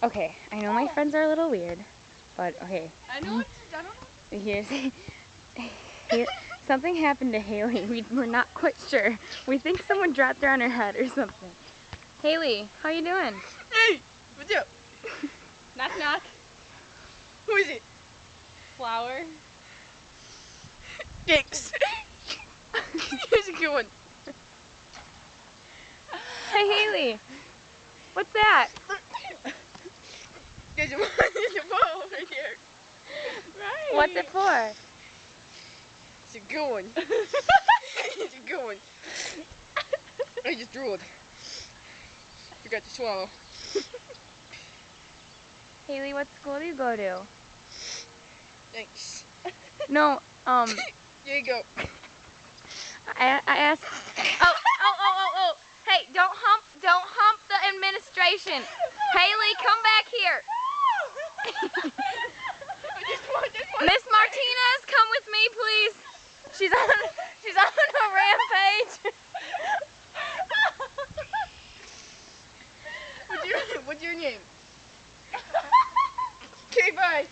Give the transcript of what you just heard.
Okay, I know my friends are a little weird, but okay. I don't know. Here's something happened to Haley. We're not quite sure. We think someone dropped her on her head or something. Haley, how you doing? Hey, what's up? Knock knock. Who is it? Flower. Thanks. Here's a good one. Hey Haley, what's that? There's a ball right here. Right. What's it for? It's a good one. It's a good one. I just drooled. Forgot to swallow. Haley, what school do you go to? Thanks. No, Here you go. I asked. Oh! Hey, don't hump the administration. Haley, come back here. Miss Martinez, come with me, please. She's on a rampage. What's your name? Okay, bye.